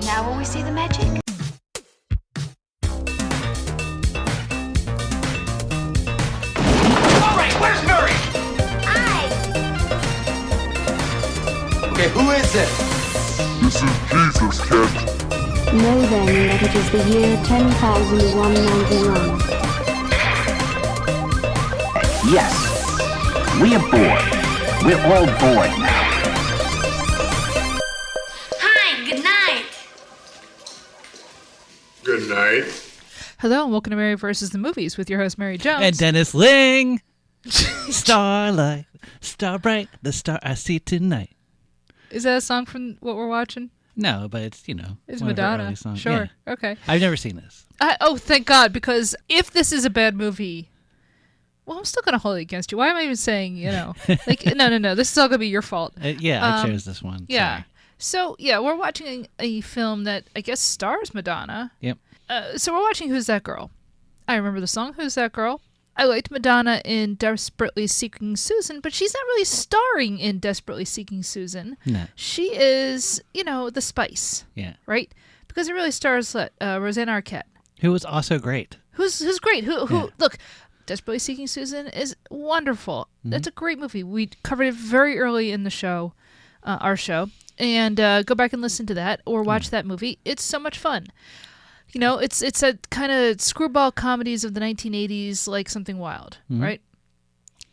Now will we see the magic? All right, where's Murray? Okay, who is it? This is Jesus, kid. Know then that it is the year 10,191. Yes, we are bored. We're all bored now. Hi, good night. Good night. Hello and welcome to Mary vs. the Movies with your host Mary Jones. And Dennis Ling. Starlight, star bright, the star I see tonight. Is that a song from what we're watching? No, but it's, It's one of her Madonna. early songs. Sure. Yeah. Okay. I've never seen this. Oh, thank God, because if this is a bad movie, well, I'm still going to hold it against you. Why am I even saying, like, no, this is all going to be your fault. I chose this one. Yeah. Sorry. So, we're watching a film that I guess stars Madonna. Yep. So we're watching Who's That Girl? I remember the song Who's That Girl? I liked Madonna in Desperately Seeking Susan, but she's not really starring in Desperately Seeking Susan. No. She is, the spice. Yeah. Right? Because it really stars Rosanna Arquette. Who was also great. Who's great. Who look, Desperately Seeking Susan is wonderful. That's a great movie. We covered it very early in the show, our show. And go back and listen to that or watch that movie. It's so much fun. It's a kind of screwball comedies of the 1980s, like Something Wild, right?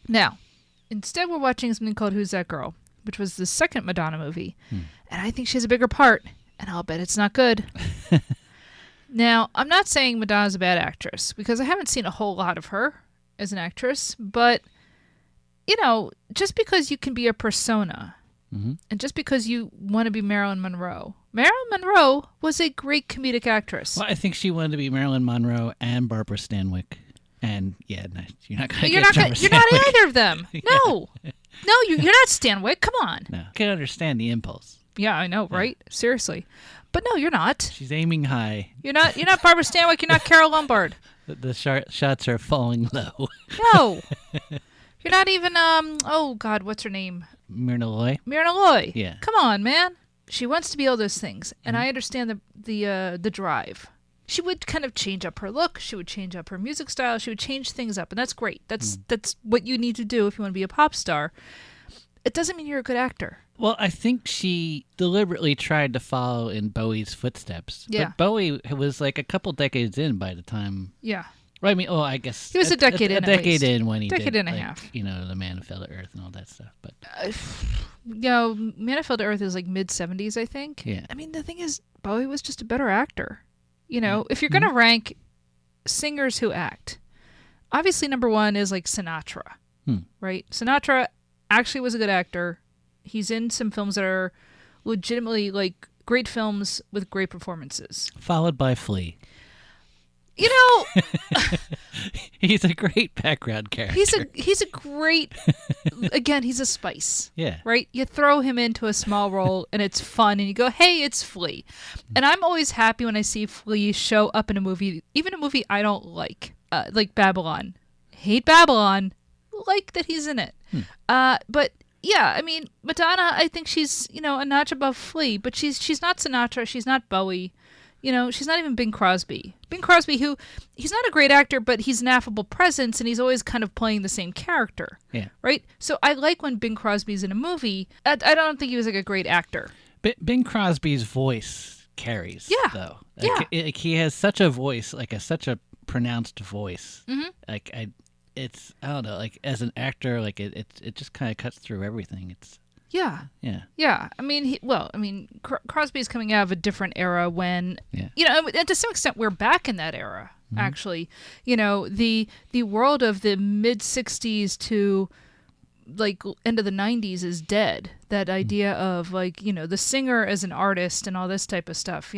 Now, instead we're watching something called Who's That Girl, which was the second Madonna movie. And I think she has a bigger part, and I'll bet it's not good. Now, I'm not saying Madonna's a bad actress, because I haven't seen a whole lot of her as an actress, but, just because you can be a persona, and just because you want to be Marilyn Monroe was a great comedic actress. Well, I think she wanted to be Marilyn Monroe and Barbara Stanwyck. And, no, you're not going to You're get not, Barbara you're not Stanwyck. either of them. No. No, you're not Stanwyck. Come on. No, I can understand the impulse. Yeah, I know, right? Seriously. But no, you're not. She's aiming high. You're not Barbara Stanwyck. You're not Carol Lombard. The shots are falling low. No. You're not even, oh, God, what's her name? Myrna Loy? Myrna Loy. Yeah. Come on, man. She wants to be all those things, and I understand the drive. She would kind of change up her look. She would change up her music style. She would change things up, and that's great. That's what you need to do if you want to be a pop star. It doesn't mean you're a good actor. Well, I think she deliberately tried to follow in Bowie's footsteps. Yeah. But Bowie was like a couple decades in by the time. Yeah. Well, I mean, I guess He was a decade in, A at decade least. in when he Decade did, and a like, half. The Man Who Fell to Earth and all that stuff. But Man Who Fell to Earth is like mid-70s, I think. Yeah. I mean, the thing is, Bowie was just a better actor. If you're going to rank singers who act, obviously number one is like Sinatra, right? Sinatra actually was a good actor. He's in some films that are legitimately like great films with great performances. followed by Flea. He's a great background character. He's a great, again, he's a spice. Yeah. Right? You throw him into a small role and it's fun and you go, hey, it's Flea. And I'm always happy when I see Flea show up in a movie, even a movie I don't like Babylon. Hate Babylon, like that he's in it. But yeah, I mean, Madonna, I think she's, a notch above Flea, but she's not Sinatra, she's not Bowie. She's not even Bing Crosby. Bing Crosby, who, he's not a great actor, but he's an affable presence, and he's always kind of playing the same character. Yeah. Right? So I like when Bing Crosby's in a movie. I don't think he was like a great actor. Bing Crosby's voice carries, Yeah. though. Yeah. He has such a voice, such a pronounced voice. Mm-hmm. I don't know, as an actor, it just kind of cuts through everything. It's Yeah. Yeah. Yeah. I mean, Crosby's coming out of a different era when, Yeah. and to some extent we're back in that era, actually. The world of the mid-'60s to, like, end of the 90s is dead. That idea of, like, the singer as an artist and all this type of stuff,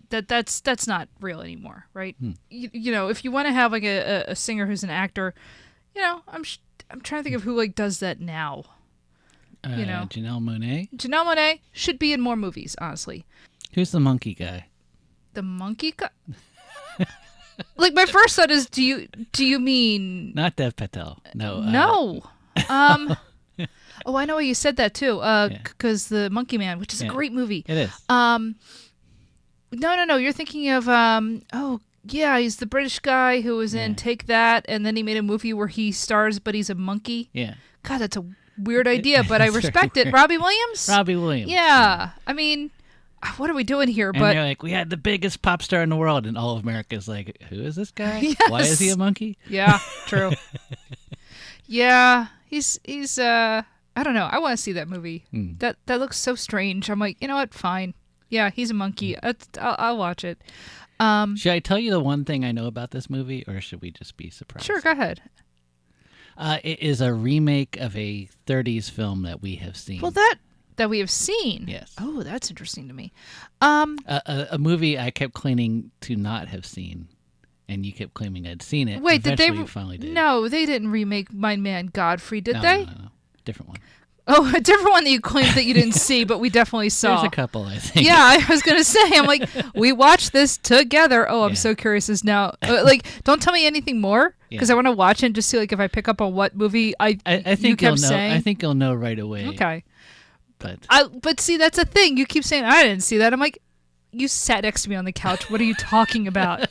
that's not real anymore, right? If you want to have, like, a singer who's an actor, I'm trying to think of who, like, does that now. Janelle Monáe. Janelle Monáe should be in more movies, honestly. Who's the monkey guy? The monkey guy? Like, my first thought is, do you mean... Not Dev Patel. No. No. Oh, I know why you said that, too. Because The Monkey Man, which is a great movie. It is. No. You're thinking of he's the British guy who was in Take That, and then he made a movie where he stars, but he's a monkey. Yeah. God, that's a weird idea, but I respect it. Robbie Williams? Robbie Williams. Yeah. I mean, what are we doing here? And but they're like, we had the biggest pop star in the world, and all of America's like, who is this guy? Yes. Why is he a monkey? Yeah, true. Yeah, he's I don't know. I want to see that movie. That looks so strange. I'm like, you know what? Fine. Yeah, he's a monkey. I'll watch it. Should I tell you the one thing I know about this movie, or should we just be surprised? Sure, go ahead. It is a remake of a 30s film that we have seen. Well, that we have seen. Yes. Oh, that's interesting to me. A movie I kept claiming to not have seen, and you kept claiming I'd seen it. Wait, did they? Eventually you finally did. No, they didn't remake My Man Godfrey, did they? No. Different one. Oh, a different one that you claimed that you didn't see, but we definitely saw. There's a couple, I think. Yeah, I was going to say, I'm like, we watched this together. Oh, I'm so curious as now. Don't tell me anything more, because I want to watch it and just see like if I pick up on what movie I think you kept know. saying. I think you'll know right away. Okay. But see, that's a thing. You keep saying, I didn't see that. I'm like, you sat next to me on the couch. What are you talking about?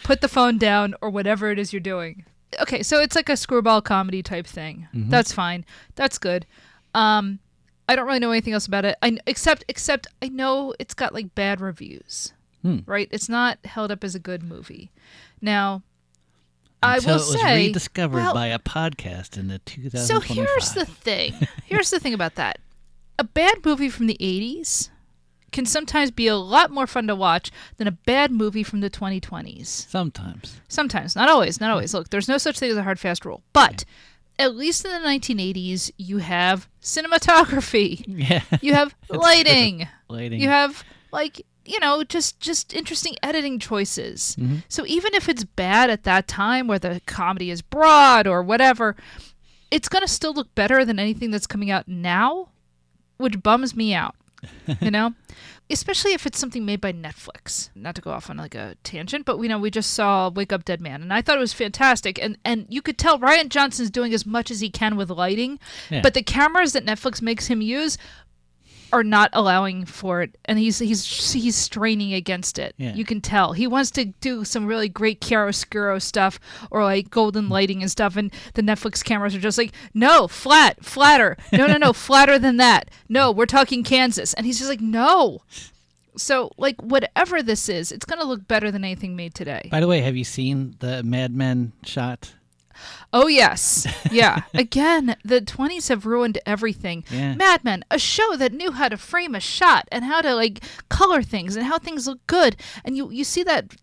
Put the phone down or whatever it is you're doing. Okay, so it's like a screwball comedy type thing. Mm-hmm. That's fine. That's good. I don't really know anything else about it. Except I know it's got like bad reviews. Right? It's not held up as a good movie. Now, Until I will it was say, rediscovered by a podcast in the 2025. So here's the thing. Here's the thing about that. A bad movie from the 80s can sometimes be a lot more fun to watch than a bad movie from the 2020s. Sometimes. Not always. Look, there's no such thing as a hard, fast rule. But at least in the 1980s, you have cinematography. Yeah. You have lighting. Lighting. You have, just interesting editing choices. Mm-hmm. So even if it's bad at that time where the comedy is broad or whatever, it's going to still look better than anything that's coming out now, which bums me out. Especially if it's something made by Netflix. Not to go off on like a tangent, but we just saw Wake Up Dead Man, and I thought it was fantastic. And you could tell Rian Johnson's doing as much as he can with lighting, but the cameras that Netflix makes him use are not allowing for it, and he's straining against it. Yeah. You can tell he wants to do some really great chiaroscuro stuff or like golden lighting and stuff, and the Netflix cameras are just like, no, flatter, no, flatter than that. No, we're talking Kansas, and he's just like, no. So like whatever this is, it's gonna look better than anything made today. By the way, have you seen the Mad Men shot? Oh, yes. Yeah. Again, the 20s have ruined everything. Yeah. Mad Men, a show that knew how to frame a shot and how to, like, color things and how things look good. And you see that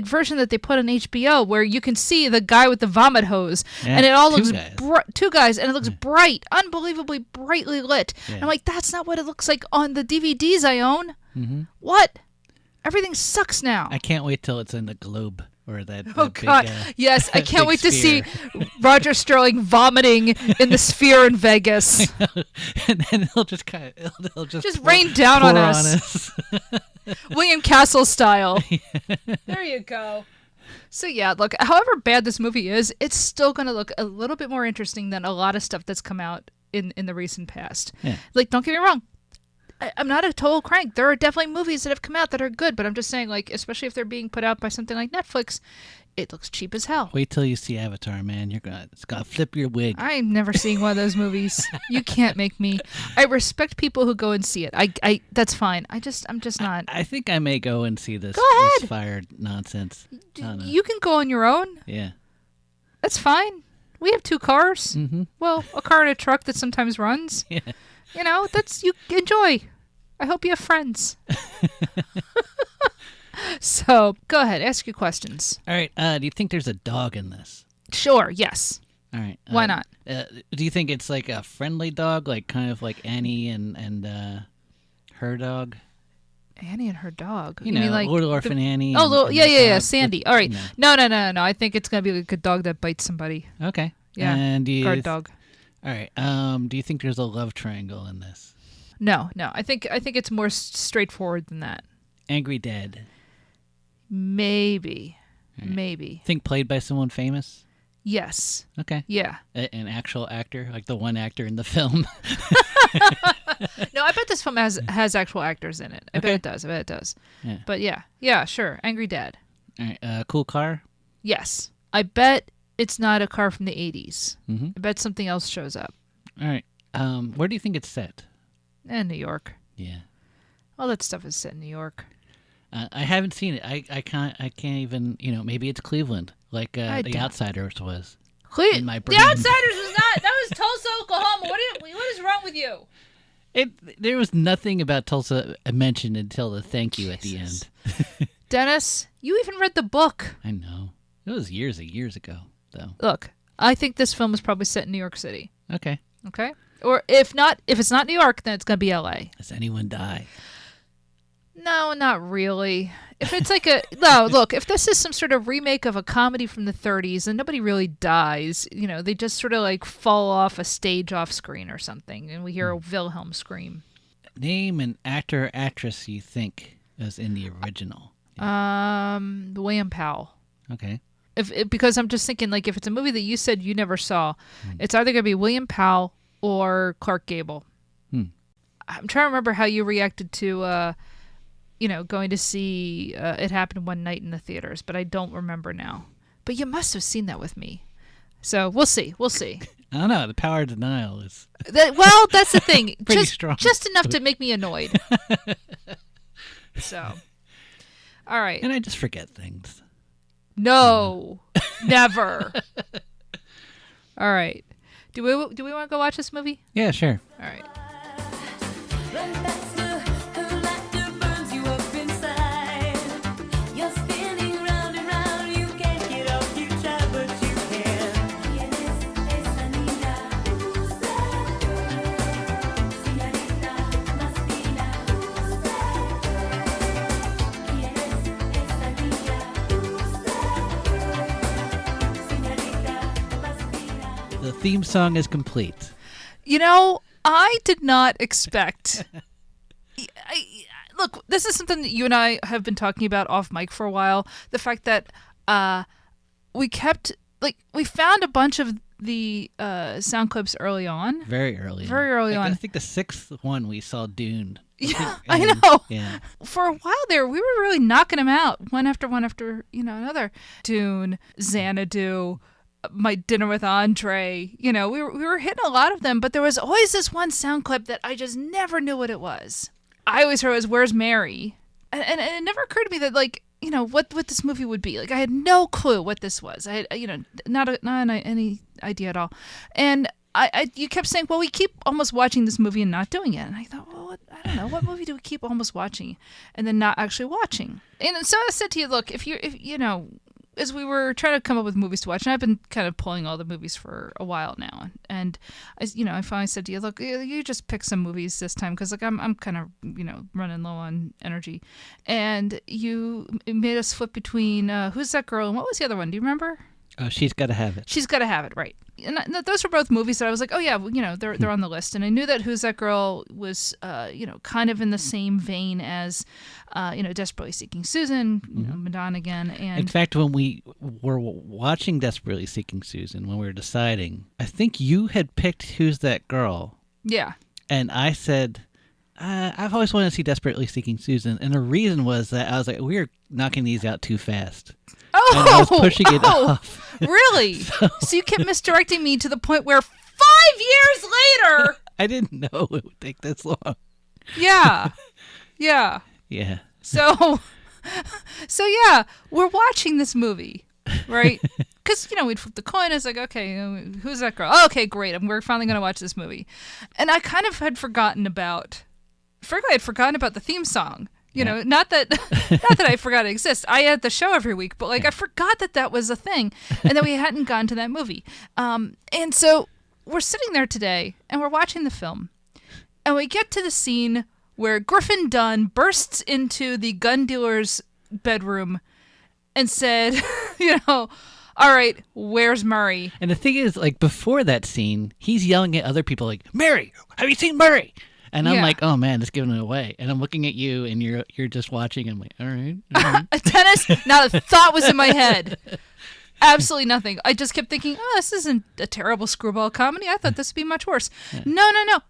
version that they put on HBO where you can see the guy with the vomit hose. Yeah, and it all looks... two guys. And it looks bright, unbelievably brightly lit. Yeah. And I'm like, that's not what it looks like on the DVDs I own. Mm-hmm. What? Everything sucks now. I can't wait till it's in the Globe. Or that God! Big, yes, I can't wait to see Roger Sterling vomiting in the Sphere in Vegas, and then he'll just rain down on us. William Castle style. Yeah. There you go. So yeah, look. However bad this movie is, it's still going to look a little bit more interesting than a lot of stuff that's come out in the recent past. Yeah. Like, don't get me wrong. I'm not a total crank. There are definitely movies that have come out that are good, but I'm just saying, like, especially if they're being put out by something like Netflix, it looks cheap as hell. Wait till you see Avatar, man. It's gonna flip your wig. I'm never seeing one of those movies. You can't make me. I respect people who go and see it. I that's fine. I'm just not. I think I may go and see this. Go ahead. This fired nonsense. You can go on your own. Yeah. That's fine. We have 2 cars. Mm-hmm. Well, a car and a truck that sometimes runs. Yeah. That's you enjoy. I hope you have friends. So, go ahead. Ask your questions. All right. Do you think there's a dog in this? Sure. Yes. All right. Why not? Do you think it's like a friendly dog, like kind of like Annie and her dog? Annie and her dog? You mean like Little Orphan Annie? Oh, yeah. Sandy. All right. No. I think it's going to be like a dog that bites somebody. Okay. Yeah. And guard dog. All right. Do you think there's a love triangle in this? No. I think it's more straightforward than that. Angry Dad. Maybe. Right. Maybe. Think played by someone famous? Yes. Okay. Yeah. An actual actor, like the one actor in the film. No, I bet this film has actual actors in it. I bet it does. Yeah. But yeah, sure. Angry Dad. All right, cool car. Yes, I bet it's not a car from the 80s. Mm-hmm. I bet something else shows up. All right, where do you think it's set? New York. Yeah. All that stuff is set in New York. I haven't seen it. I can't even. Maybe it's Cleveland, like The Outsiders was. In my brain. The Outsiders was not. That was Tulsa, Oklahoma. What is wrong with you? There was nothing about Tulsa mentioned until the thank you at the end. Dennis, you even read the book. I know. It was years ago, though. Look, I think this film is probably set in New York City. Okay. Okay? Or if it's not New York, then it's going to be L.A. Does anyone die? No, not really. If it's like look, if this is some sort of remake of a comedy from the 30s and nobody really dies, they just sort of like fall off a stage off screen or something and we hear a Wilhelm scream. Name an actor or actress you think is in the original. William Powell. Okay. Because I'm just thinking, like, if it's a movie that you said you never saw, it's either going to be William Powell or Clark Gable. I'm trying to remember how you reacted to, going to see It Happened One Night in the theaters, but I don't remember now. But you must have seen that with me. So we'll see. I don't know. The power of denial is... Well, that's the thing. Pretty strong. Just enough to make me annoyed. So, all right. And I just forget things. No, never. All right. Do we want to go watch this movie? Yeah, sure. All right. The theme song is complete. I did not expect... Look, this is something that you and I have been talking about off mic for a while. The fact that we found a bunch of the sound clips early on. Very early on. I think the sixth one we saw Dunne. Yeah, I know. Yeah. For a while there, we were really knocking them out one after another. Dunne, Xanadu, My Dinner with Andre. We were hitting a lot of them, but there was always this one sound clip that I just never knew what it was. I always heard it was "Where's Mary," and it never occurred to me that what this movie would be. Like I had no clue what this was. I had not any idea at all. And you kept saying, well, we keep almost watching this movie and not doing it. And I thought, well, I don't know, what movie do we keep almost watching and then not actually watching? And so I said to you, look, if as we were trying to come up with movies to watch, and I've been kind of pulling all the movies for a while now, and I finally said to you, look, you just pick some movies this time because I'm kind of running low on energy, and you made us flip between Who's That Girl and what was the other one? Do you remember? Oh, She's Gotta Have It. She's Gotta Have It, right? And those are both movies that I was like, oh yeah, they're on the list, and I knew that Who's That Girl was kind of in the same vein as Desperately Seeking Susan, Madonn again, and in fact, when we were watching Desperately Seeking Susan, when we were deciding, I think you had picked Who's That Girl. Yeah. And I said, I've always wanted to see Desperately Seeking Susan, and the reason was that I was like, we're knocking these out too fast. Oh, and I was pushing it off. Really? So you kept misdirecting me to the point where 5 years later... I didn't know it would take this long. Yeah. Yeah. Yeah. So yeah, we're watching this movie, right? Because, we'd flip the coin. It's like, okay, Who's that girl? Oh, okay, great. We're finally going to watch this movie. And I kind of had forgotten about... I had forgotten about the theme song. Not that I forgot it exists. I had the show every week, but I forgot that was a thing, and that we hadn't gone to that movie. And so we're sitting there today, and we're watching the film, and we get to the scene where Griffin Dunne bursts into the gun dealer's bedroom and said, all right, where's Murray? And the thing is, before that scene, he's yelling at other people Mary, have you seen Murray? And I'm like, oh man, it's giving it away. And I'm looking at you, and you're just watching. And I'm like, all right. Dennis, not a thought was in my head. Absolutely nothing. I just kept thinking, oh, this isn't a terrible screwball comedy. I thought this would be much worse. No,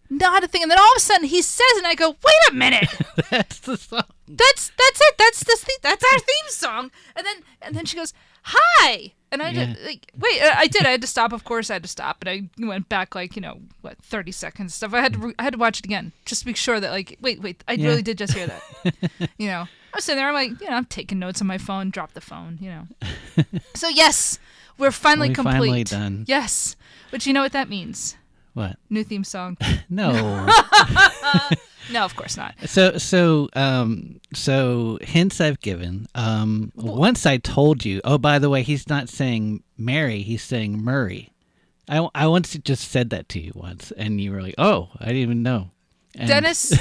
not a thing. And then all of a sudden he says, and I go, wait a minute. That's the song. That's it. That's our theme song. And then she goes, hi. And I did, wait, I did. I had to stop. Of course, I had to stop. But I went back 30 seconds stuff. I had to watch it again just to be sure that wait, I really did just hear that. I was sitting there. I'm like, I'm taking notes on my phone. Drop the phone. So yes, we're finally complete. Finally done. Yes, but you know what that means? What? New theme song. No. No, of course not. So hints I've given. Once I told you. Oh, by the way, he's not saying Mary. He's saying Murray. I once just said that to you once, and you were like, "Oh, I didn't even know." And Dennis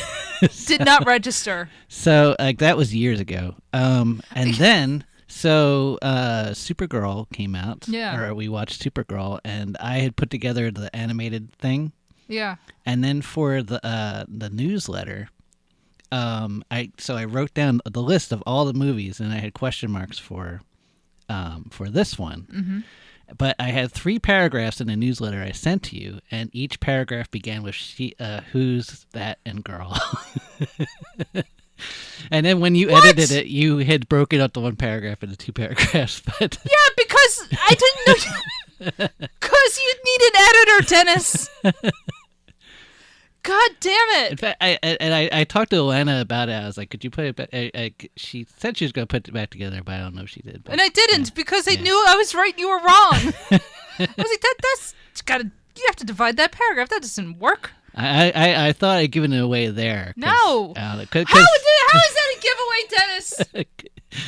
did not register. So that was years ago. And then Supergirl came out. Yeah. Or we watched Supergirl, and I had put together the animated thing. Yeah. And then for the newsletter, I wrote down the list of all the movies, and I had question marks for this one. Mm-hmm. But I had 3 paragraphs in the newsletter I sent to you, and each paragraph began with who's that and girl. And then when you edited it, you had broken up the 1 paragraph into 2 paragraphs. But yeah, because I didn't know. Because you need an editor, Dennis. God damn it! In fact, I talked to Alana about it. I was like, "Could you put it back?" She said she was going to put it back together, but I don't know if she did. But, and I didn't because I knew I was right and you were wrong. I was like, "That's gotta. You have to divide that paragraph. That doesn't work." I thought I'd given it away there. No. How is that a giveaway, Dennis?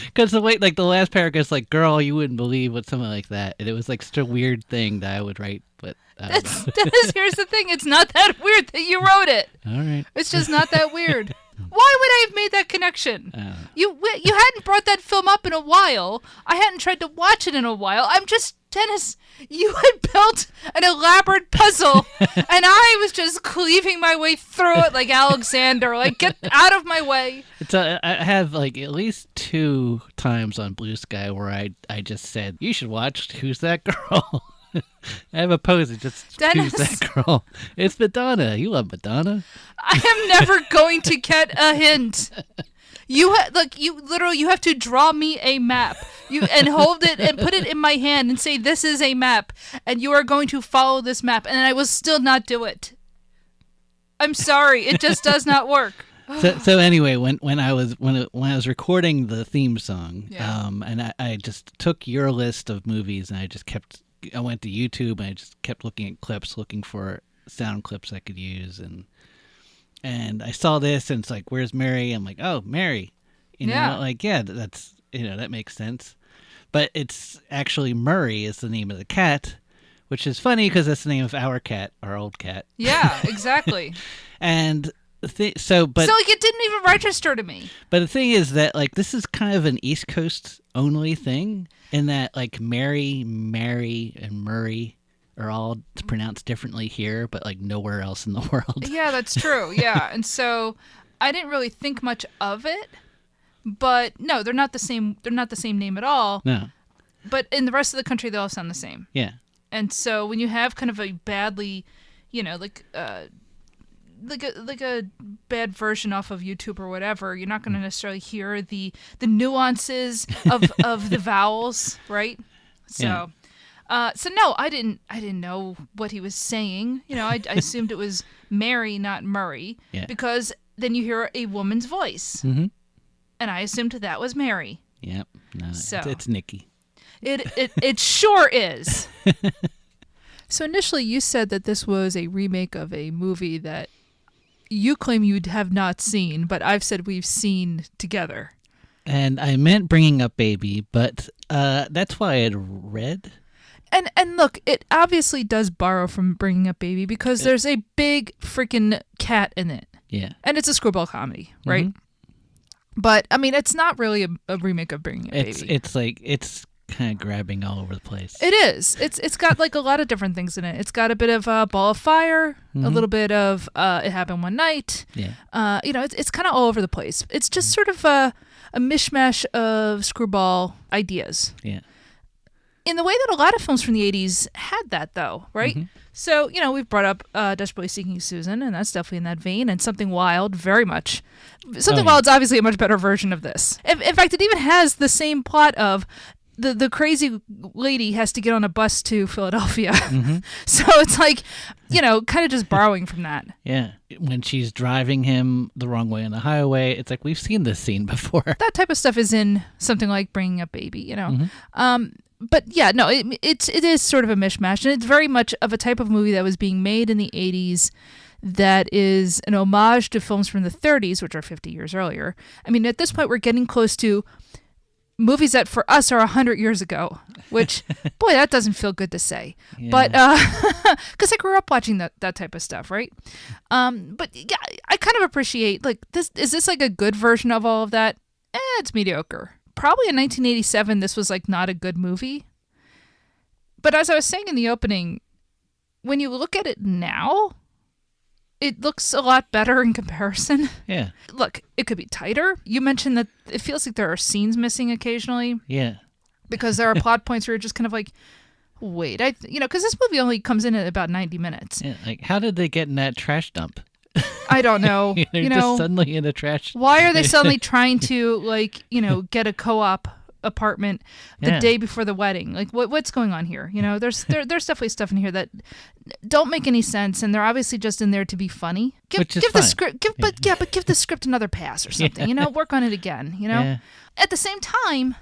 Because the last paragraph is like, "Girl, you wouldn't believe what," something like that, and it was like such a weird thing that I would write, but. Dennis, here's the thing. It's not that weird that you wrote it. All right. It's just not that weird. Why would I have made that connection? You hadn't brought that film up in a while. I hadn't tried to watch it in a while. Dennis, you had built an elaborate puzzle, and I was just cleaving my way through it like Alexander. Like, get out of my way. I have at least 2 times on Blue Sky where I just said, you should watch Who's That Girl? I have a post that just Dennis. Who's that girl? It's Madonna. You love Madonna. I am never going to get a hint. You have to draw me a map. And hold it and put it in my hand and say this is a map, and you are going to follow this map, and I will still not do it. I'm sorry, it just does not work. So anyway, when I was recording the theme song, and I just took your list of movies, and I went to YouTube and I just kept looking at clips, looking for sound clips I could use, and I saw this, and it's like, where's Mary? I'm like, oh, Mary, that's that makes sense, but it's actually Murray is the name of the cat, which is funny because that's the name of our cat, our old cat. Yeah, exactly. And it didn't even register to me. But the thing is that this is kind of an East Coast only thing, in that Mary, and Murray are all pronounced differently here, but nowhere else in the world. Yeah, that's true. Yeah, and so I didn't really think much of it, but no, they're not the same. They're not the same name at all. No. But in the rest of the country, they all sound the same. Yeah. And so when you have kind of a badly, like a bad version off of YouTube or whatever, you're not going to necessarily hear the nuances of the vowels, right? So, so no, I didn't know what he was saying. I assumed it was Mary, not Murray, because then you hear a woman's voice, and I assumed that was Mary. Yep. No, so it's Nikki. It sure is. So initially, you said that this was a remake of a movie that you claim you have not seen, but I've said we've seen together. And I meant Bringing Up Baby, but that's why I had read. And look, it obviously does borrow from Bringing Up Baby because there's a big freaking cat in it. Yeah. And it's a screwball comedy, right? Mm-hmm. But, I mean, it's not really a remake of Bringing Up Baby. It's kind of grabbing all over the place. It is. It's got a lot of different things in it. It's got a bit of Ball of Fire, a little bit of It Happened One Night. Yeah. It's kind of all over the place. It's just sort of a mishmash of screwball ideas. Yeah. in the way that a lot of films from the 80s had that, though, right? Mm-hmm. So, we've brought up Desperately Seeking Susan, and that's definitely in that vein, and Something Wild, very much. Something Wild's obviously a much better version of this. In fact, it even has the same plot of the crazy lady has to get on a bus to Philadelphia. Mm-hmm. So it's like, kind of just borrowing from that. Yeah. When she's driving him the wrong way on the highway, it's like, we've seen this scene before. That type of stuff is in something like Bringing Up Baby, Mm-hmm. But yeah, no, it is sort of a mishmash, and it's very much of a type of movie that was being made in the 80s that is an homage to films from the 30s, which are 50 years earlier. I mean, at this point, we're getting close to movies that for us are 100 years ago, which, boy, that doesn't feel good to say. Yeah. But, because I grew up watching that type of stuff, right? But yeah, I kind of appreciate, like, is this like a good version of all of that? It's mediocre. Probably in 1987, this was like not a good movie. But as I was saying in the opening, when you look at it now, it looks a lot better in comparison. Yeah. Look, it could be tighter. You mentioned that it feels like there are scenes missing occasionally. Yeah. Because there are plot points where you're just kind of like, wait, because this movie only comes in at about 90 minutes. Yeah. Like, how did they get in that trash dump? I don't know. They're just suddenly in a trash. Why are they suddenly trying to get a co-op apartment the day before the wedding? Like what's going on here? There's definitely stuff in here that don't make any sense, and they're obviously just in there to be funny. Give the script but give the script another pass or something. Work on it again. Yeah. At the same time,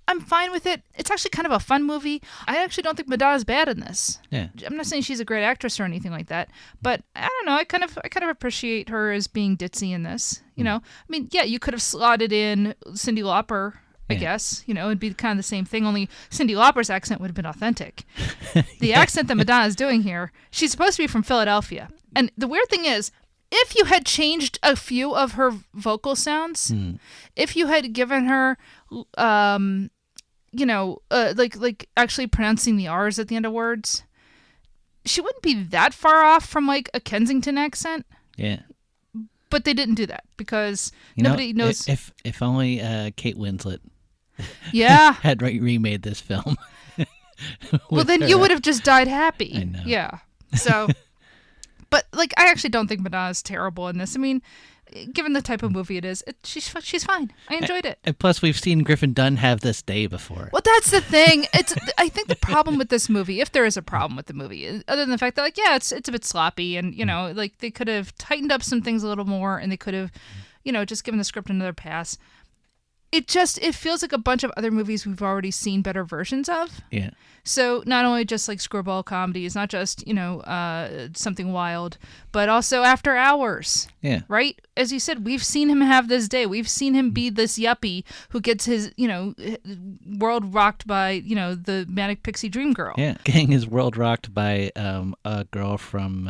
I'm fine with it. It's actually kind of a fun movie. I actually don't think Madonna's bad in this. Yeah. I'm not saying she's a great actress or anything like that, but I don't know. I kind of appreciate her as being ditzy in this. I mean, yeah, you could have slotted in Cyndi Lauper, I guess. It'd be kind of the same thing. Only Cyndi Lauper's accent would have been authentic. The accent that Madonna's doing here, she's supposed to be from Philadelphia, and the weird thing is, if you had changed a few of her vocal sounds, if you had given her like actually pronouncing the R's at the end of words, she wouldn't be that far off from like a Kensington accent. Yeah. But they didn't do that because nobody knows. If only Kate Winslet had remade this film. Well, then you would have just died happy. I know. Yeah. So, but like, I actually don't think Madonna's terrible in this. I mean, given the type of movie it is, she's fine. I enjoyed it. And plus, we've seen Griffin Dunne have this day before. Well, that's the thing. I think the problem with this movie, if there is a problem with the movie, other than the fact that, like, yeah, it's a bit sloppy, and like they could have tightened up some things a little more, and they could have, just given the script another pass. It feels like a bunch of other movies we've already seen better versions of. Yeah. So not only just like screwball comedies, not just, Something Wild, but also After Hours. Yeah. Right? As you said, we've seen him have this day. We've seen him be this yuppie who gets his, world rocked by, the manic pixie dream girl. Yeah. Getting his world rocked by a girl from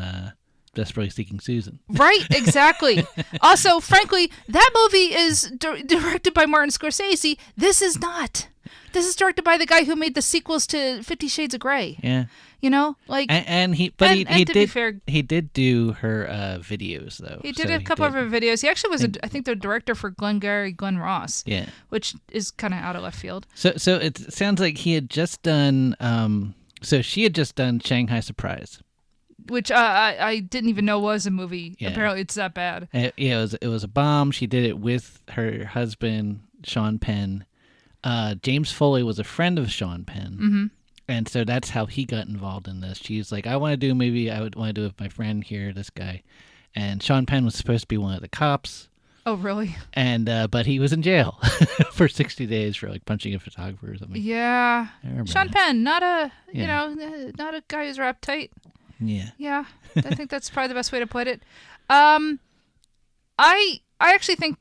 Desperately Seeking Susan. Right, exactly. Also, frankly, that movie is directed by Martin Scorsese. This is not. This is directed by the guy who made the sequels to 50 Shades of Grey. Yeah. He did do her videos though. He did a couple of her videos. He actually was, I think, the director for Glenn Ross. Yeah. Which is kind of out of left field. So it sounds like he had just done. So she had just done Shanghai Surprise, which I didn't even know was a movie. Yeah. Apparently, it's that bad. It was a bomb. She did it with her husband, Sean Penn. James Foley was a friend of Sean Penn. Mm-hmm. And so that's how he got involved in this. She's like, I want to do a movie. I would want to do it with my friend here, this guy. And Sean Penn was supposed to be one of the cops. Oh, really? And but he was in jail for 60 days for like punching a photographer or something. Yeah. Sean Penn, not a not a guy who's wrapped tight. Yeah. Yeah. I think that's probably the best way to put it. I actually think,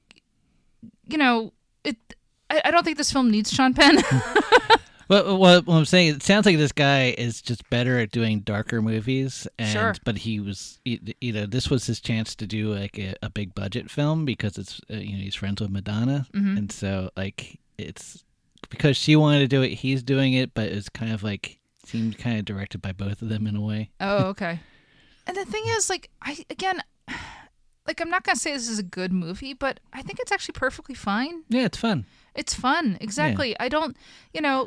I don't think this film needs Sean Penn. Well, what I'm saying, it sounds like this guy is just better at doing darker movies. Sure. But he was, this was his chance to do like a big budget film because it's, he's friends with Madonna. Mm-hmm. And so like it's because she wanted to do it, he's doing it, but it's kind of like, seemed kind of directed by both of them in a way. Oh, okay. And the thing is, like, I'm not going to say this is a good movie, but I think it's actually perfectly fine. Yeah, it's fun. It's fun. Exactly. I don't,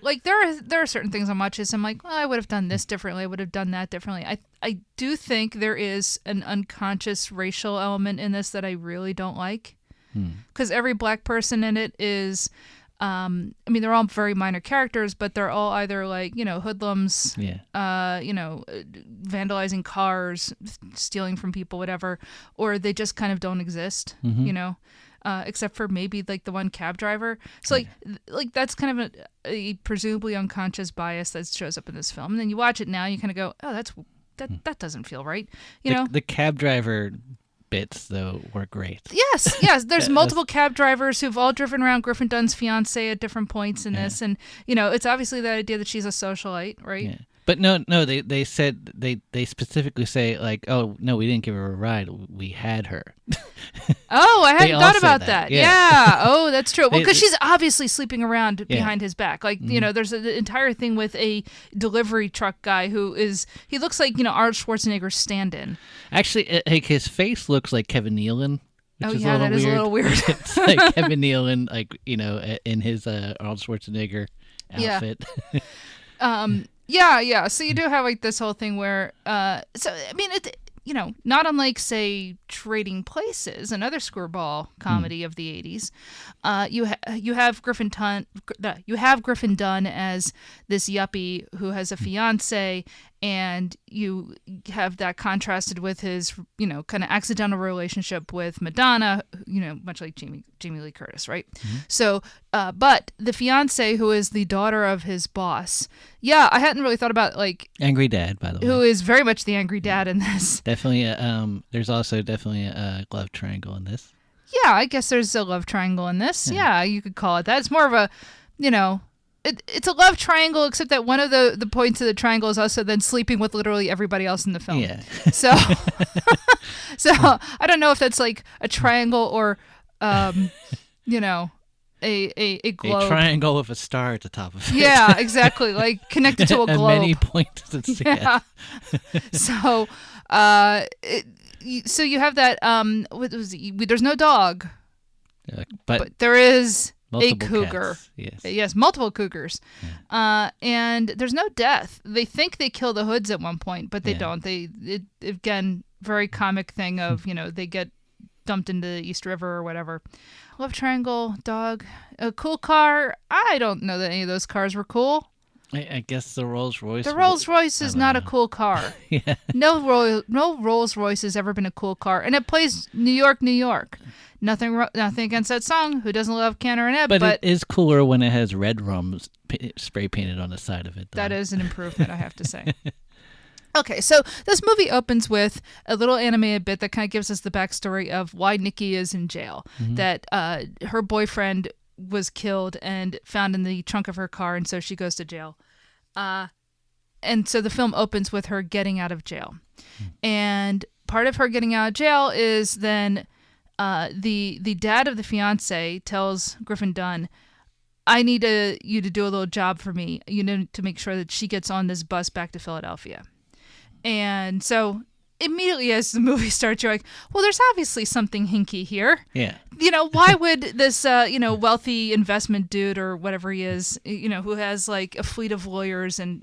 like there are certain things on watches. I'm like, well, I would have done this differently. I would have done that differently. I do think there is an unconscious racial element in this that I really don't like. Because every black person in it is, they're all very minor characters, but they're all either like, hoodlums, vandalizing cars, stealing from people, whatever, or they just kind of don't exist, except for maybe like the one cab driver. So like that's kind of a presumably unconscious bias that shows up in this film. And then you watch it now, you kind of go, oh, that doesn't feel right. The cab driver bits though were great. Yes. There's multiple cab drivers who've all driven around Griffin Dunne's fiance at different points in this, and it's obviously the idea that she's a socialite, right? Yeah. But no, they said they specifically say like, oh no, we didn't give her a ride, we had her. Oh, I hadn't thought about that. Yeah. Yeah. Oh, that's true. Well, because she's obviously sleeping around behind his back. Like, there's an entire thing with a delivery truck guy he looks like, Arnold Schwarzenegger's stand-in. Actually, like his face looks like Kevin Nealon. Which is that is a little weird. It's like Kevin Nealon, like, in his Arnold Schwarzenegger outfit. Yeah. So you do have like this whole thing where, not unlike, say, Trading Places, another screwball comedy of the 80s, you have Griffin Dunne as this yuppie who has a fiance, and you have that contrasted with his, kind of accidental relationship with Madonna, much like Jamie Lee Curtis, right? Mm-hmm. So, but the fiance, who is the daughter of his boss, I hadn't really thought about, like... Angry dad, by the way. Who is very much the angry dad in this. Definitely, there's also definitely a love triangle in this. Yeah, I guess there's a love triangle in this. Yeah, you could call it that. It's more of a, it's a love triangle, except that one of the points of the triangle is also then sleeping with literally everybody else in the film. Yeah. So, I don't know if that's like a triangle or, a globe. A triangle with a star at the top of it. Yeah, exactly. Like connected to a globe. Many points together. So, so you have that. There's no dog, but there is a cougar. Cats. Yes, multiple cougars. Yeah. And there's no death. They think they kill the hoods at one point, but they don't. Again, very comic thing of they get dumped into the East River or whatever. Love triangle, dog, a cool car. I don't know that any of those cars were cool. I guess the Rolls Royce. The Rolls Royce is not a cool car. Yeah. No Rolls Royce has ever been a cool car, and it plays New York, New York. Nothing against that song. Who doesn't love Cantor and Ebb? But it is cooler when it has red rum spray painted on the side of it. Though. That is an improvement, I have to say. Okay, so this movie opens with a little animated bit that kind of gives us the backstory of why Nikki is in jail. Mm-hmm. That her boyfriend was killed and found in the trunk of her car, and so she goes to jail. And so the film opens with her getting out of jail. Mm-hmm. And part of her getting out of jail is then the dad of the fiance tells Griffin Dunne, I need you to do a little job for me. You need to make sure that she gets on this bus back to Philadelphia. And so immediately as the movie starts, you're like, well, there's obviously something hinky here. Yeah. Why would this, wealthy investment dude or whatever he is, who has like a fleet of lawyers and,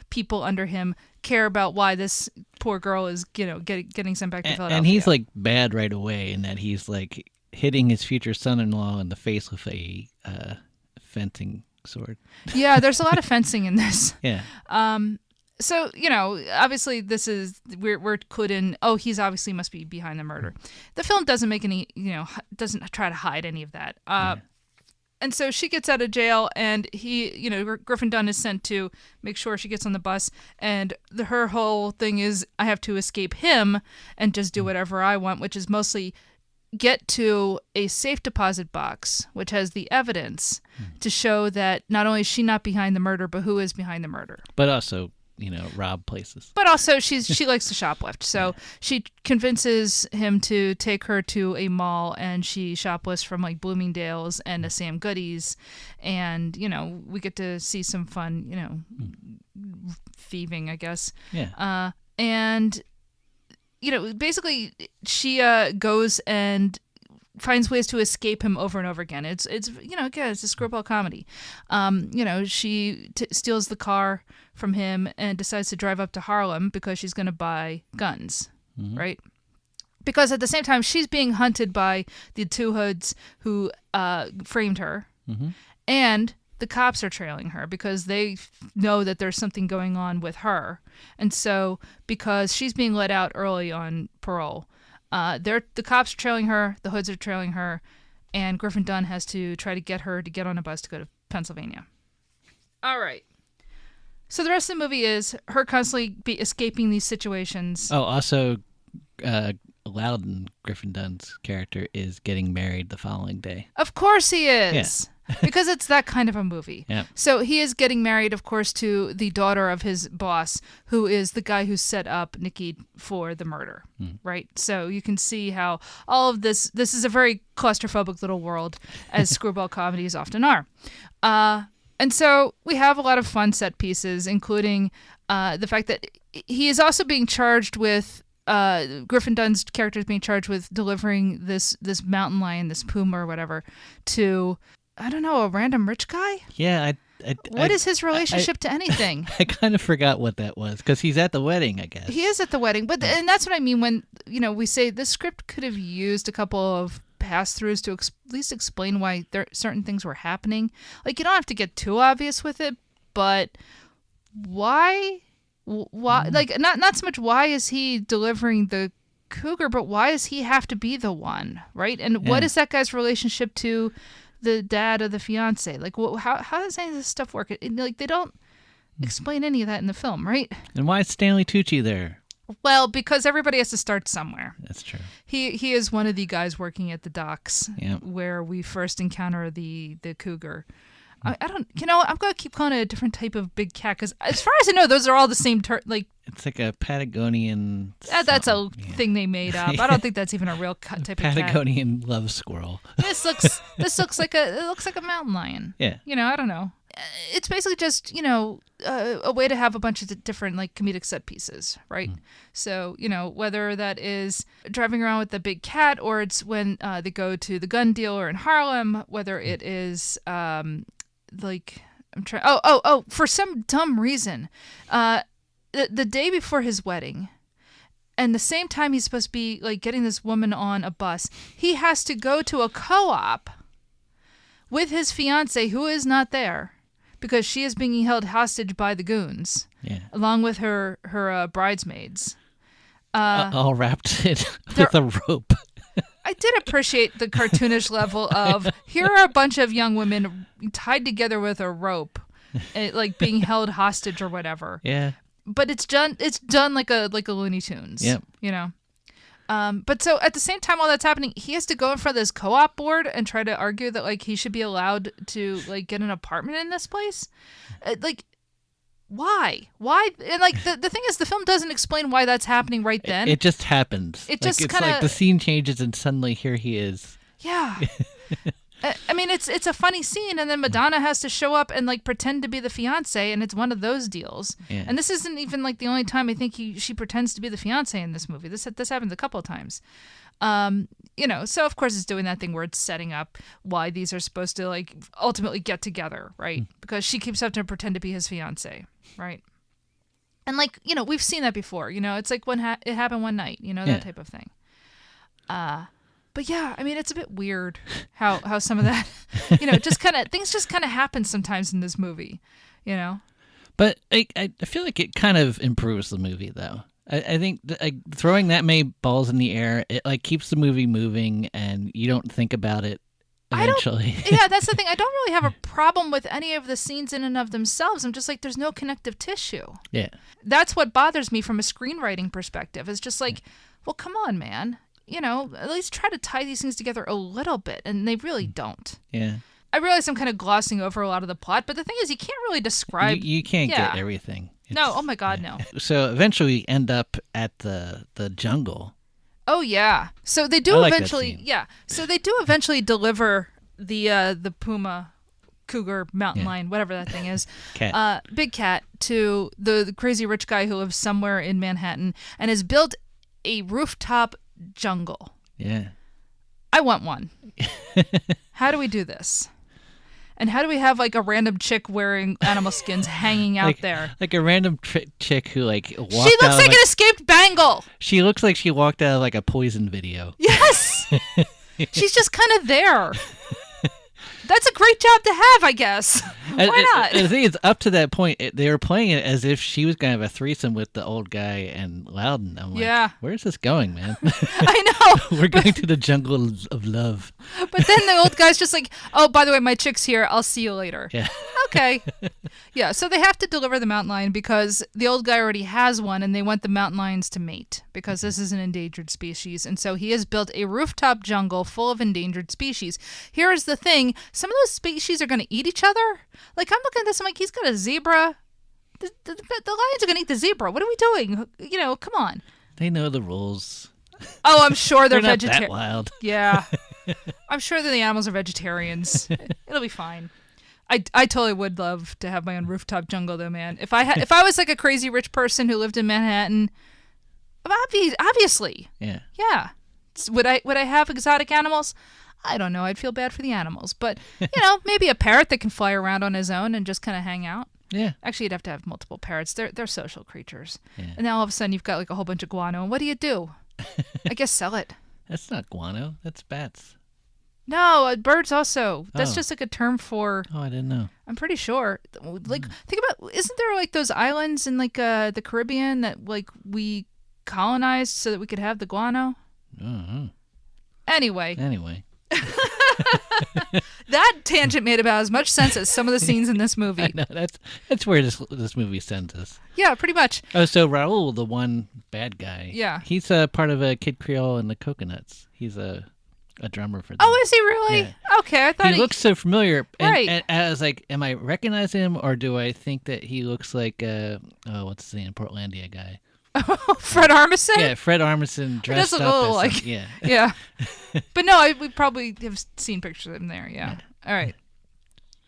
people under him care about why this poor girl is, getting sent back to Philadelphia. And he's like bad right away in that he's like hitting his future son-in-law in the face with a fencing sword. Yeah, there's a lot of fencing in this. Yeah. So, obviously this is, we're clued in, he's obviously must be behind the murder. The film doesn't make any, doesn't try to hide any of that. And so she gets out of jail and he, Griffin Dunne is sent to make sure she gets on the bus. And her whole thing is, I have to escape him and just do whatever I want, which is mostly get to a safe deposit box, which has the evidence to show that not only is she not behind the murder, but who is behind the murder. But also, rob places. But also she likes to shoplift. So she convinces him to take her to a mall and she shoplifts from like Bloomingdale's and a Sam Goodies. And, we get to see some fun, thieving, I guess. Yeah. And, basically she goes and finds ways to escape him over and over again. It's again, it's a screwball comedy. She steals the car from him and decides to drive up to Harlem because she's going to buy guns, right? Because at the same time, she's being hunted by the two hoods who framed her, and the cops are trailing her because they know that there's something going on with her. And so, because she's being let out early on parole, the cops are trailing her, the hoods are trailing her, and Griffin Dunne has to try to get her to get on a bus to go to Pennsylvania. All right. So the rest of the movie is her constantly escaping these situations. Oh, also, Loudon, Griffin Dunne's character, is getting married the following day. Of course he is. Yeah. Because it's that kind of a movie. Yeah. So he is getting married, of course, to the daughter of his boss, who is the guy who set up Nikki for the murder, right? So you can see how all of this is a very claustrophobic little world, as screwball comedies often are. And so we have a lot of fun set pieces, including the fact that he is also being charged with Griffin Dunne's character is being charged with delivering this mountain lion, this puma or whatever, to, I don't know, a random rich guy? Yeah. What is his relationship to anything? I kind of forgot what that was, because he's at the wedding, I guess. He is at the wedding, and that's what I mean when, we say this script could have used a couple of pass-throughs to at least explain why certain things were happening. Like, you don't have to get too obvious with it, but why, like, not so much why is he delivering the cougar, but why does he have to be the one, right? And what is that guy's relationship to the dad of the fiance? Like, how does any of this stuff work? Like, they don't explain any of that in the film, right? And why is Stanley Tucci there? Well, because everybody has to start somewhere. That's true. He is one of the guys working at the docks, Yep. where we first encounter the cougar. I don't, I'm going to keep calling it a different type of big cat, because as far as I know, those are all the same, it's like a Patagonian... that's a thing they made up. I don't think that's even a real type of cat. Patagonian love squirrel. This looks like a mountain lion. Yeah. I don't know. It's basically just, a way to have a bunch of different, like, comedic set pieces, right? So, whether that is driving around with the big cat, or it's when they go to the gun dealer in Harlem, whether it is, for some dumb reason, the day before his wedding, and the same time he's supposed to be, like, getting this woman on a bus, he has to go to a co-op with his fiance, who is not there, because she is being held hostage by the goons, along with her bridesmaids. All wrapped with a rope. I did appreciate the cartoonish level of, here are a bunch of young women tied together with a rope, like being held hostage or whatever. Yeah. But it's done like a Looney Tunes. Yep. But so at the same time while that's happening, he has to go in front of this co-op board and try to argue that, like, he should be allowed to, like, get an apartment in this place. Why? And, like, the thing is, the film doesn't explain why that's happening right then. It just happens. It just it's kind of, like the scene changes and suddenly here he is. Yeah. I mean, it's a funny scene, and then Madonna has to show up and, like, pretend to be the fiance, and it's one of those deals. Yeah. And this isn't even, like, the only time I think she pretends to be the fiance in this movie. This happens a couple of times. So of course it's doing that thing where it's setting up why these are supposed to, like, ultimately get together, right? Because she keeps having to pretend to be his fiance, right? And, like, we've seen that before. It's like when it happened one night, that type of thing. But yeah, I mean, it's a bit weird how some of that, things just kind of happen sometimes in this movie, But I feel like it kind of improves the movie, though. I think throwing that many balls in the air, it, like, keeps the movie moving, and you don't think about it eventually. Yeah, that's the thing. I don't really have a problem with any of the scenes in and of themselves. I'm just like, there's no connective tissue. Yeah. That's what bothers me from a screenwriting perspective. It's just like, well, come on, man. At least try to tie these things together a little bit, and they really don't. Yeah. I realize I'm kind of glossing over a lot of the plot, but the thing is, you can't really describe... You can't get everything. No, oh my God, no. So eventually we end up at the jungle. Oh, yeah. So they do eventually... That Yeah. So they do eventually deliver the puma, cougar, mountain lion, whatever that thing is. Cat. Big cat, to the crazy rich guy who lives somewhere in Manhattan and has built a rooftop jungle. Yeah. I want one. How do we do this? And how do we have like a random chick wearing animal skins hanging out there? Like a random chick who like walked She looks out like of, an escaped Bengal. She looks like she walked out of like a Poison video. Yes. She's just kind of there. That's a great job to have, I guess. Why not? The thing is, up to that point, they were playing it as if she was going to have a threesome with the old guy and Loudon. I'm like, where's this going, man? I know. We're going to the jungle of love. But then the old guy's just like, oh, by the way, my chick's here. I'll see you later. Yeah. Okay. Yeah, so they have to deliver the mountain lion because the old guy already has one, and they want the mountain lions to mate because this is an endangered species. And so he has built a rooftop jungle full of endangered species. Here is the thing. Some of those species are going to eat each other. Like, I'm looking at this, I'm like, he's got a zebra. The lions are going to eat the zebra. What are we doing? You know, come on. They know the rules. Oh, I'm sure they're not vegetarian. that wild. Yeah. I'm sure that the animals are vegetarians. It'll be fine. I totally would love to have my own rooftop jungle, though, man. If I was like a crazy rich person who lived in Manhattan, obviously. Yeah. Yeah. Would I have exotic animals? I don't know. I'd feel bad for the animals. But, you know, maybe a parrot that can fly around on his own and just kind of hang out. Yeah. Actually, you'd have to have multiple parrots. They're social creatures. Yeah. And now all of a sudden you've got like a whole bunch of guano. And what do? I guess sell it. That's not guano. That's bats. No, birds also. That's Oh. just like a term for... Oh, I didn't know. I'm pretty sure. Like, think about... Isn't there like those islands in like the Caribbean that like we colonized so that we could have the guano? Uh-huh. Anyway. That tangent made about as much sense as some of the scenes in this movie. I know, that's where this movie sends us. Yeah, pretty much. Oh, so Raul, the one bad guy. Yeah. He's a part of a Kid Creole and the Coconuts. He's a drummer for them. Oh, is he really? Yeah. Okay, I thought he looks so familiar. Right. And I was like, am I recognizing him or do I think that he looks like what's his name, Portlandia guy? Fred Armisen? Yeah, Fred Armisen dressed look up a little as like some, yeah. Yeah. But no, we probably have seen pictures of him there. Yeah. All right.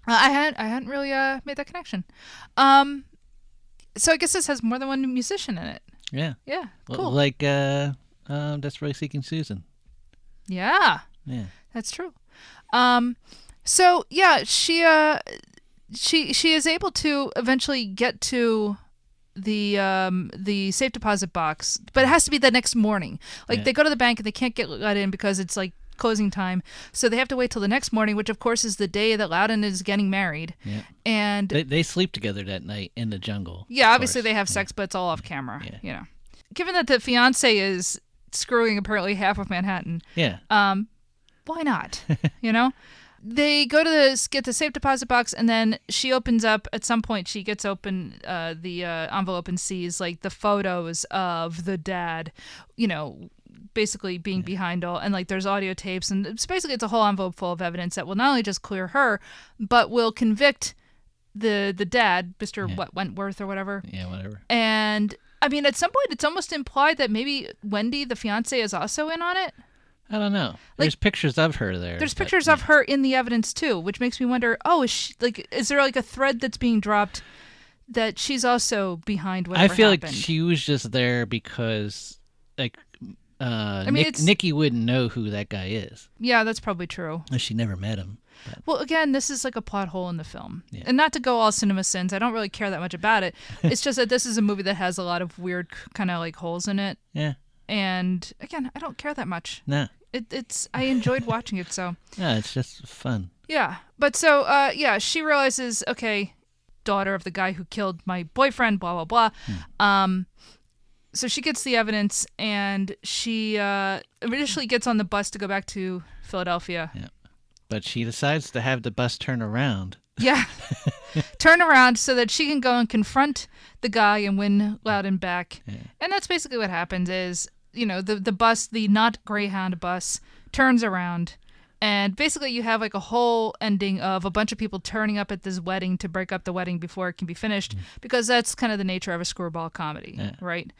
I hadn't really made that connection. So I guess this has more than one musician in it. Yeah. Yeah. Cool. Like Desperately Seeking Susan. Yeah. Yeah. That's true. So yeah, she is able to eventually get to the safe deposit box, but it has to be the next morning. Like they go to the bank and they can't get let in because it's like closing time, so they have to wait till the next morning, which of course is the day that Loudon is getting married. Yeah. And they sleep together that night in the jungle. Yeah, obviously they have sex, but it's all off camera. Yeah. You know, given that the fiance is screwing apparently half of Manhattan. Yeah. Why not? You know. They go to get the safe deposit box, and then she opens up. At some point, she gets open the envelope and sees like the photos of the dad, you know, basically being behind all, and like there's audio tapes, and it's a whole envelope full of evidence that will not only just clear her, but will convict the dad, Mr. Wentworth or whatever. Yeah, whatever. And I mean, at some point, it's almost implied that maybe Wendy, the fiance, is also in on it. I don't know. There's pictures of her there. There's pictures of her in the evidence too, which makes me wonder, is there like a thread that's being dropped that she's also behind whatever I feel happened? like she was just there because like it's... Nikki wouldn't know who that guy is. Yeah, that's probably true. She never met him. But. Well, again, this is like a plot hole in the film. Yeah. And not to go all cinema sins, I don't really care that much about it. It's just that this is a movie that has a lot of weird kind of like holes in it. Yeah. And again, I don't care that much. No. I enjoyed watching it, so. Yeah, it's just fun. Yeah. But so, she realizes, okay, daughter of the guy who killed my boyfriend, blah, blah, blah. So she gets the evidence, and she initially gets on the bus to go back to Philadelphia. Yeah. But she decides to have the bus turn around. Yeah. Turn around so that she can go and confront the guy and win Loudon back. Yeah. And that's basically what happens is, you know, the bus, the not Greyhound bus, turns around, and basically you have like a whole ending of a bunch of people turning up at this wedding to break up the wedding before it can be finished, because that's kind of the nature of a screwball comedy, right?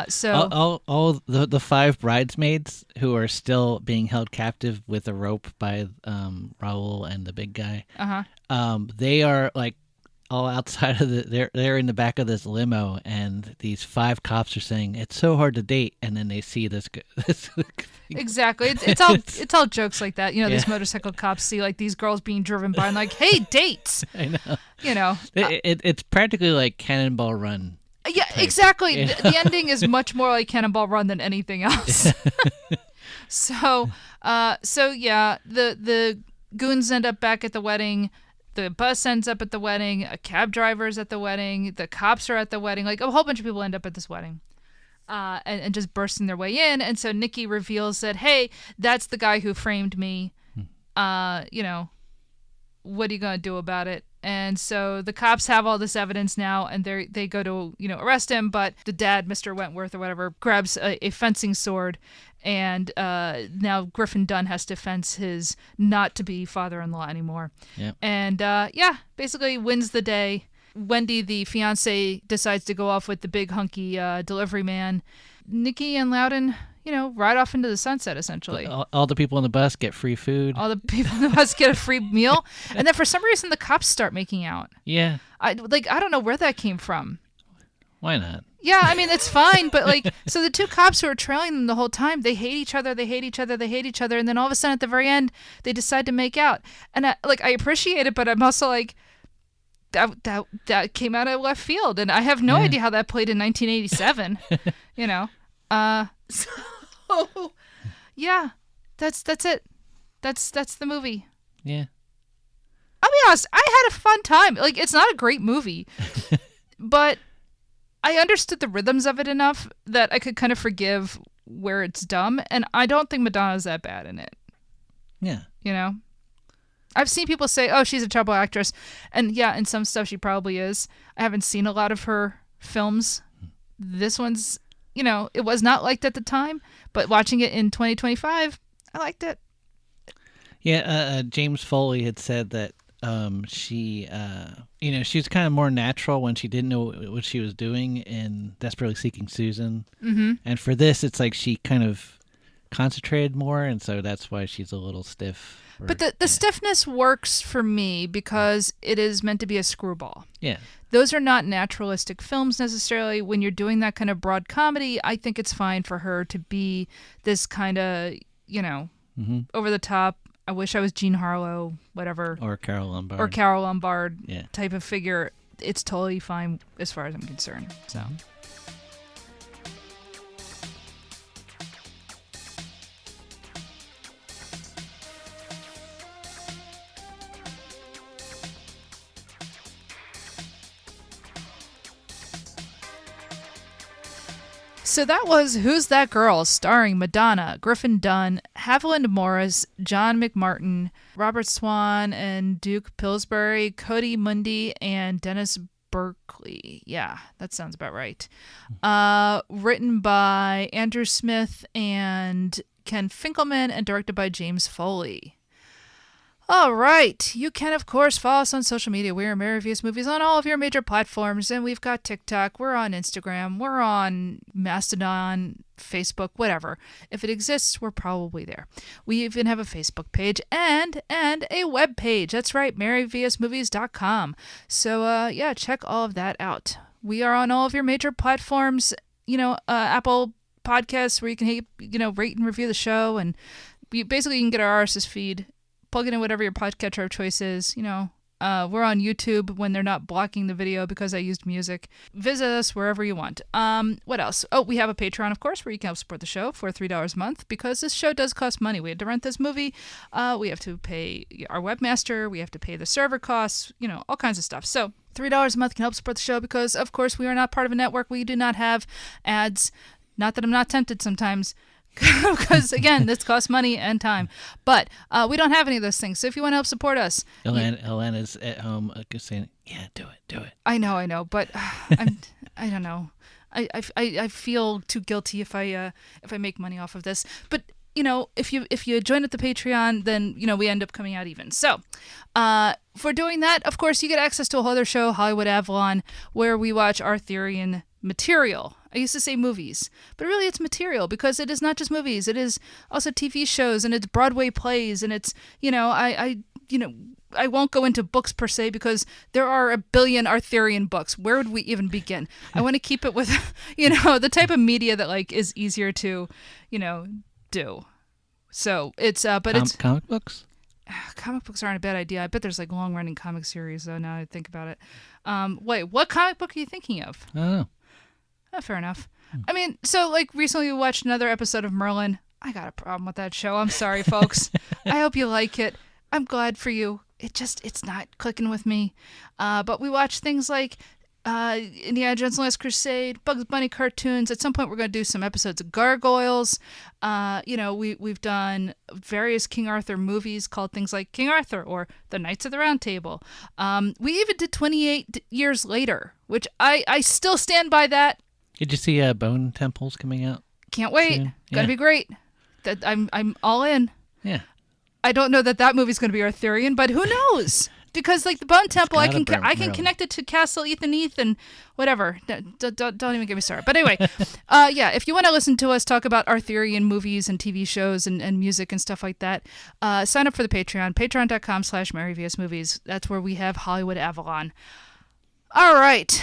So all the five bridesmaids who are still being held captive with a rope by Raul and the big guy, they are like all outside of they're in the back of this limo, and these 5 cops are saying it's so hard to date, and then they see this Exactly. It's all jokes like that. You know, these motorcycle cops see like these girls being driven by and like, hey, dates. I know. You know, it's practically like Cannonball Run. Yeah, type. exactly. You know? The ending is much more like Cannonball Run than anything else. So yeah, the goons end up back at the wedding. The bus ends up at the wedding. A cab driver's at the wedding. The cops are at the wedding. Like a whole bunch of people end up at this wedding. And just bursting their way in. And so Nikki reveals that, hey, that's the guy who framed me. You know, what are you going to do about it? And so the cops have all this evidence now, and they go to, you know, arrest him. But the dad, Mr. Wentworth or whatever, grabs a fencing sword. And now Griffin Dunne has to fence his not-to-be father-in-law anymore. Yep. And, basically wins the day. Wendy, the fiance, decides to go off with the big hunky delivery man. Nikki and Loudon, you know, ride off into the sunset, essentially. All the people on the bus get free food. All the people on the bus get a free meal. And then for some reason, the cops start making out. Yeah. I don't know where that came from. Why not? Yeah, I mean, it's fine, but like, so the 2 cops who are trailing them the whole time, they hate each other, and then all of a sudden at the very end, they decide to make out. And I appreciate it, but I'm also like, that came out of left field, and I have no idea how that played in 1987. You know, so yeah, that's it. That's the movie. Yeah. I'll be honest, I had a fun time. Like, it's not a great movie, but I understood the rhythms of it enough that I could kind of forgive where it's dumb, and I don't think Madonna's that bad in it. Yeah. You know? I've seen people say, oh, she's a terrible actress. And yeah, in some stuff she probably is. I haven't seen a lot of her films. This one's, you know, it was not liked at the time, but watching it in 2025, I liked it. Yeah, James Foley had said that she was kind of more natural when she didn't know what she was doing in Desperately Seeking Susan. Mm-hmm. And for this, it's like she kind of concentrated more, and so that's why she's a little stiff. But the stiffness works for me because it is meant to be a screwball. Yeah. Those are not naturalistic films necessarily. When you're doing that kind of broad comedy, I think it's fine for her to be this kind of, you know, over the top. I wish I was Jean Harlow, whatever. Or Carol Lombard. Type of figure. It's totally fine as far as I'm concerned. So. So that was Who's That Girl, starring Madonna, Griffin Dunne, Haviland Morris, John McMartin, Robert Swan, and Duke Pillsbury, Cody Mundy, and Dennis Berkeley. Yeah, that sounds about right. Written by Andrew Smith and Ken Finkleman, and directed by James Foley. All right. You can, of course, follow us on social media. We are Mary Vs. Movies on all of your major platforms, and we've got TikTok. We're on Instagram. We're on Mastodon, Facebook, whatever. If it exists, we're probably there. We even have a Facebook page and a web page. That's right, maryvsmovies.com. So, check all of that out. We are on all of your major platforms, Apple Podcasts, where you can, rate and review the show, and you can get our RSS feed. Plug it in whatever your podcatcher of choice is. We're on YouTube when they're not blocking the video because I used music. Visit us wherever you want. What else? Oh, we have a Patreon, of course, where you can help support the show for $3 a month because this show does cost money. We had to rent this movie. We have to pay our webmaster. We have to pay the server costs, all kinds of stuff. So $3 a month can help support the show because, of course, we are not part of a network. We do not have ads. Not that I'm not tempted sometimes. Because, again, this costs money and time. But we don't have any of those things. So if you want to help support us... Elena's at home saying, yeah, do it. I know. But I don't know. I feel too guilty if I make money off of this. But, if you join at the Patreon, then, we end up coming out even. So for doing that, of course, you get access to a whole other show, Hollywood Avalon, where we watch Arthurian material. I used to say movies, but really it's material because it is not just movies. It is also TV shows and it's Broadway plays and it's, I I won't go into books per se because there are a billion Arthurian books. Where would we even begin? I want to keep it with, the type of media that like is easier to, do. So it's, but it's comic books. Comic books aren't a bad idea. I bet there's like long running comic series though. Now I think about it. Wait, what comic book are you thinking of? I don't know. Oh, fair enough. I mean, so like recently we watched another episode of Merlin. I got a problem with that show. I'm sorry, folks. I hope you like it. I'm glad for you. It's not clicking with me. But we watched things like Indiana Jones and the Last Crusade, Bugs Bunny cartoons. At some point, we're going to do some episodes of Gargoyles. We've done various King Arthur movies called things like King Arthur or The Knights of the Round Table. We even did 28 Years Later, which I still stand by that. Did you see Bone Temples coming out? Can't wait. soon? Gonna be great. I'm all in. Yeah. I don't know that movie's going to be Arthurian, but who knows? Because like the Bone Temple, I can connect it to Castle Ethan Heath and whatever. Don't even get me started. But anyway, if you want to listen to us talk about Arthurian movies and TV shows and music and stuff like that, sign up for the Patreon, patreon.com/MaryVSMovies. That's where we have Hollywood Avalon. All right.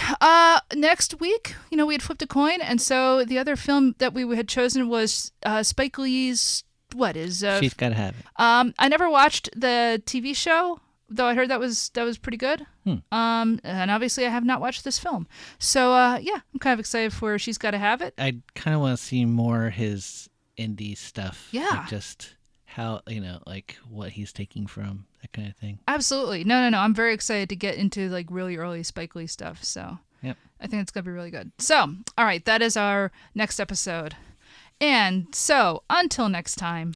Next week, we had flipped a coin, and so the other film that we had chosen was Spike Lee's. What is? She's Gotta Have It. I never watched the TV show, though I heard that was pretty good. And obviously I have not watched this film. So I'm kind of excited for She's Gotta Have It. I kind of want to see more his indie stuff. Yeah. Like just how, like what he's taking from, that kind of thing. Absolutely. No. I'm very excited to get into like really early Spike Lee stuff. So yep. I think it's going to be really good. So, all right, that is our next episode. And so, until next time.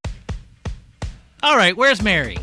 All right, where's Mary?